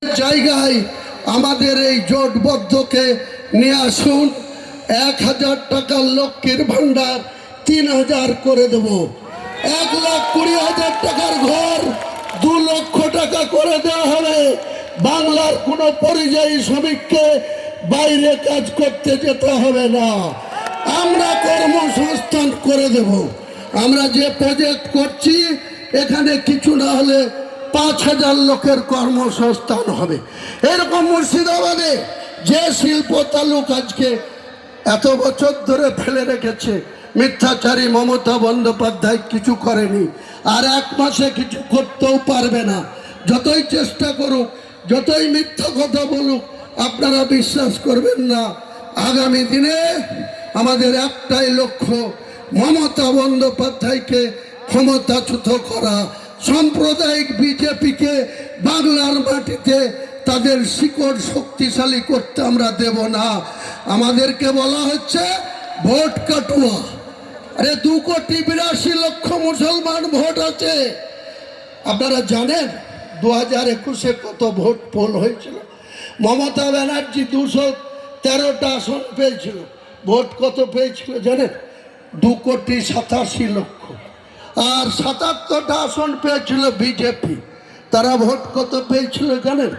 জায়গায় আমাদের এই জোটবদ্ধকে নিয়ে আসুন। 1000 টাকার লক্ষ্মীর ভান্ডার 3000 করে দেব। 1,20,000 টাকার ঘর 2 লক্ষ টাকা করে দেওয়া হবে। বাংলার কোনো পরিযায়ী শ্রমিককে বাইরে কাজ করতে যেতে হবে না। আমরা কর্মসংস্থান করে দেব। আমরা যে প্রজেক্ট করছি এখানে কিছু না হলে 5,000 লোকের কর্মসংস্থান হবে। এরকম মুর্শিদাবাদে যে শিল্প তালুক আজকে এত বছর ধরে ফেলে রেখেছে, মিথ্যাচারী মমতা বন্দ্যোপাধ্যায় কিছু করেনি, আর 1 মাসে কিছু করতেও পারবে না। যতই চেষ্টা করুক, যতই মিথ্যা কথা বলুক, আপনারা বিশ্বাস করবেন না। আগামী দিনে আমাদের একটাই লক্ষ্য, মমতা বন্দ্যোপাধ্যায়কে ক্ষমতাচ্যুত করা। সাম্প্রদায়িক বিজেপিকে বাংলার মাটিতে তাদের শিকড় শক্তিশালী করতে আমরা দেব না। আমাদেরকে বলা হচ্ছে ভোট কাটুয়া। আরে 2,82,00,000 মুসলমান ভোট আছে। আপনারা জানেন 2021-এ কত ভোট পোল হয়েছিল? মমতা ব্যানার্জি 213টা আসন পেয়েছিল। ভোট কত পেয়েছিল জানেন? 2,87,00,000। আর 77টা আসন পেয়েছিল বিজেপি। তারা ভোট কত পেয়েছিল জানেন?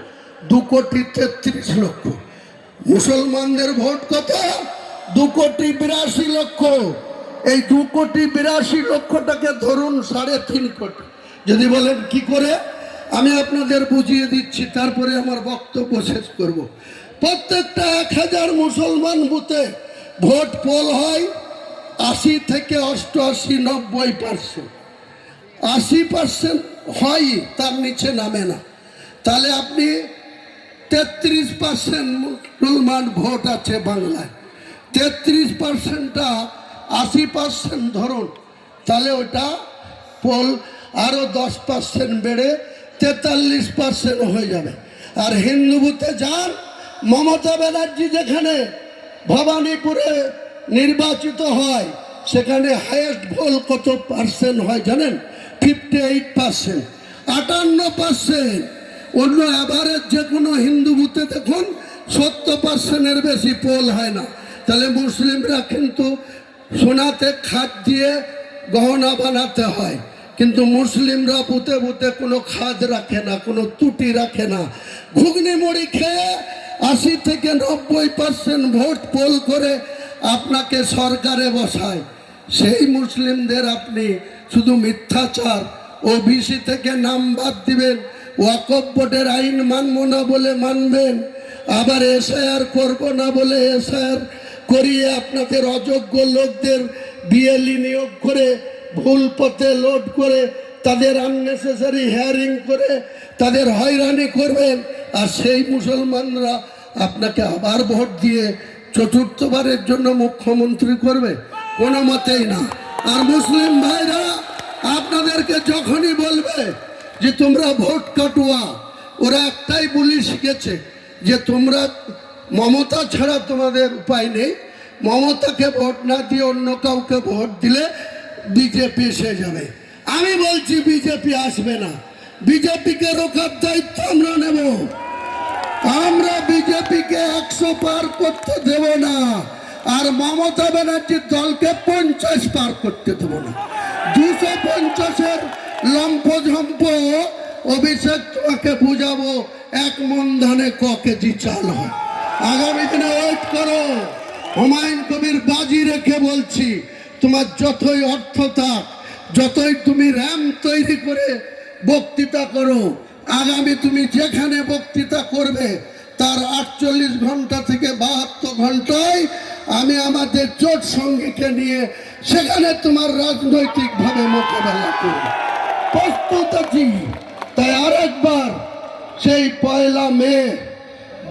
2,33,00,000। মুসলমানদের ভোট কত? 2,82,00,000। এই 2,82,00,000টাকে ধরুন 3.5 কোটি। যদি বলেন কি করে, আমি আপনাদের বুঝিয়ে দিচ্ছি, তারপরে আমার বক্তব্য শেষ করব। প্রত্যেকটা 1000 মুসলমান বুথে ভোট পোল হয় 80 থেকে 88, 90%। 80% হয়, তার নিচে নামে না। তাহলে আপনি 33% মুসলমান ভোট আছে বাংলায়। 33%টা 80% ধরুন, তাহলে ওটা পোল আরও 10% বেড়ে 43% হয়ে যাবে। আর হিন্দু বুথে যান, মমতা ব্যানার্জি যেখানে ভবানীপুরে নির্বাচিত হয়, সেখানে হাইয়েস্ট ভোট কত পার্সেন্ট হয় জানেন? 58%। 58%। অন্য অ্যাভারেজ যে কোনো হিন্দু বুথে দেখুন 70%-এর বেশি পোল হয় না। তাহলে মুসলিমরা কিন্তু সোনাতে খাদ দিয়ে গহনা বানাতে হয়, কিন্তু মুসলিমরা বুথে বুথে কোনো খাদ রাখে না, কোনো ত্রুটি রাখে না। ঘুগনি মুড়ি খেয়ে 80 থেকে 90% ভোট পোল করে আপনাকে সরকারে বসায়। সেই মুসলিমদের আপনি শুধু মিথ্যাচার, ওবিসি থেকে নাম বাদ দিবেন, ওয়াকফ বোর্ডের আইন মানব না বলে মানবেন, আবার এসআইআর করব না বলে এসআইআর করিয়ে আপনাদের অযোগ্য লোকদের বিএলই নিয়োগ করে ভুল পথে লোড করে তাদের আননেসেসারি হিয়ারিং করে তাদের হয়রানি করবেন। আর সেই মুসলমানরা আপনাকে আবার ভোট দিয়ে 4র্থবারের জন্য মুখ্যমন্ত্রী করবে? কোনো মতেই না। আর মুসলিম ভাইরা আপনাদেরকে যখনই বলবে যে তোমরা ভোট কাটুয়া, ওরা একটাই বুলি শিখেছে যে তোমরা মমতা ছাড়া তোমাদের উপায় নেই। মমতাকে ভোট না দিয়ে অন্য কাউকে ভোট দিলে বিজেপি এসে যাবে। আমি বলছি বিজেপি আসবে না। বিজেপিকে রোখার দায়িত্ব আমরা নেব। আমরা বিজেপিকে 100 পার করতে দেব না। আর মমতা ব্যানার্জির দলকে 50 পার করতে দেব না। 250-এর লম্পঝম্প অভিষেক তোমাকে বুঝাবো, 1 মণ ধানে ক কেজি চাল হয়। আগামী দিনে ওয়েট করো। হুমায়ুন কবির বাজি রেখে বলছি, তোমার যতই অর্থ থাক, যতই তুমি র্যাম তৈরি করে বক্তৃতা করো, আগামী তুমি যেখানে বক্তৃতা করবে তার 48 ঘন্টা থেকে 72 ঘন্টায় আমি আমাদের জোট সঙ্গীকে নিয়ে সেখানে তোমার রাজনৈতিকভাবে মোকাবেলা করব। প্রস্তুত আছি। তাই আরেকবার সেই 1 মে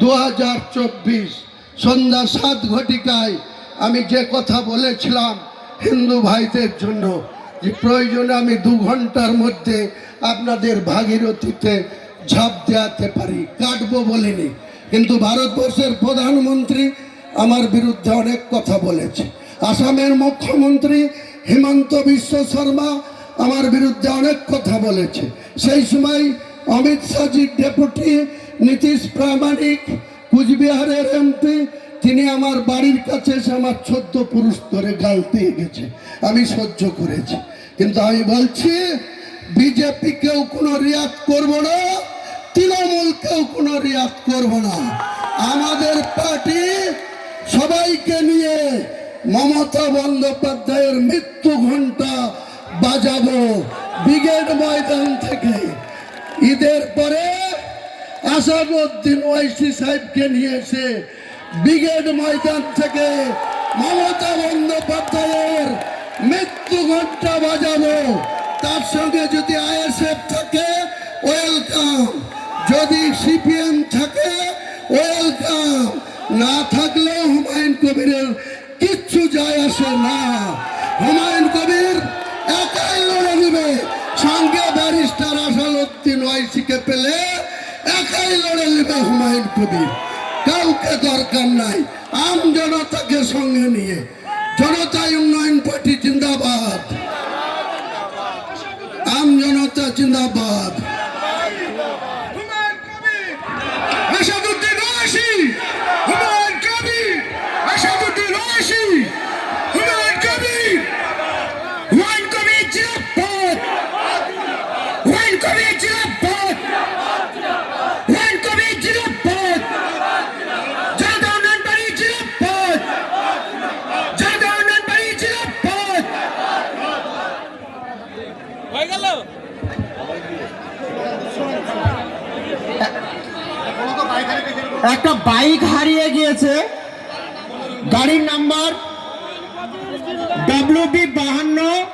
2024 সন্ধ্যা 7 ঘটিকায় আমি যে কথা বলেছিলাম হিন্দু ভাইদের জন্য, যে প্রয়োজনে আমি 2 ঘন্টার মধ্যে আপনাদের ভাগীরথীতে ঝাঁপ দেওয়াতে পারি, কাটবো বলিনি। কিন্তু ভারতবর্ষের প্রধানমন্ত্রী আমার বিরুদ্ধে অনেক কথা বলেছে। আসামের মুখ্যমন্ত্রী হিমন্ত বিশ্ব শর্মা আমার বিরুদ্ধে অনেক কথা বলেছে। সেই সময় অমিত শাহজি ডেপুটি নীতিশ প্রামাণিক কুচবিহারের এমপি, তিনি আমার বাড়ির কাছে এসে আমার 14 পুরুষ ধরে গাল দিয়ে গেছে, আমি সহ্য করেছি। কিন্তু আমি বলছি বিজেপি কেউ কোনো রিয়াক্ট করবো না, তৃণমূলকেও কোনো রিয়াক্ট করবো না। আমাদের পার্টি সবাইকে নিয়ে মমতা বন্দ্যোপাধ্যায়ের মৃত্যু ঘণ্টা বাজাবো ব্রিগেড ময়দান থেকে। ঈদের পরে আসাদুদ্দিন ওয়াইসি সাহেবকে নিয়ে এসে ব্রিগেড ময়দান থেকে মমতা বন্দ্যোপাধ্যায়ের মৃত্যু ঘণ্টা বাজাবো। তার সঙ্গে যদি আইএসএফ থাকে ওয়েলকাম, যদি সিপিএম থাকে ওয়েলকাম, না থাকলেও হুমায়ুন কবিরের কিচ্ছু যায় আসে না। হুমায়ুন কবির একাই লড়ে নেবে, সঙ্গে ব্যারিস্টার আসাদুদ্দিন ওয়াইসিকে পেলে একাই লড়ে নেবে হুমায়ুন কবির, কাউকে দরকার নাই। আম জনতাকে সঙ্গে নিয়ে জনতা উন্নয়ন পার্টি জিন্দাবাদ, আম জনতা জিন্দাবাদ। আসাদুদ্দিন ওয়াইসি, হুমায়ুন কবির, আসাদুদ্দিন ওয়াইসি, হুমায়ুন কবির, হুমায়ুন কবির জিন্দাবাদ, হুমায়ুন কবির জিন্দাবাদ, হুমায়ুন কবির জিন্দাবাদ, জনতা উন্নয়ন পার্টি জিন্দাবাদ, জনতা উন্নয়ন পার্টি জিন্দাবাদ। হয়ে গেল। একটা বাইক হারিয়ে গিয়েছে, গাড়ির নাম্বার WB 52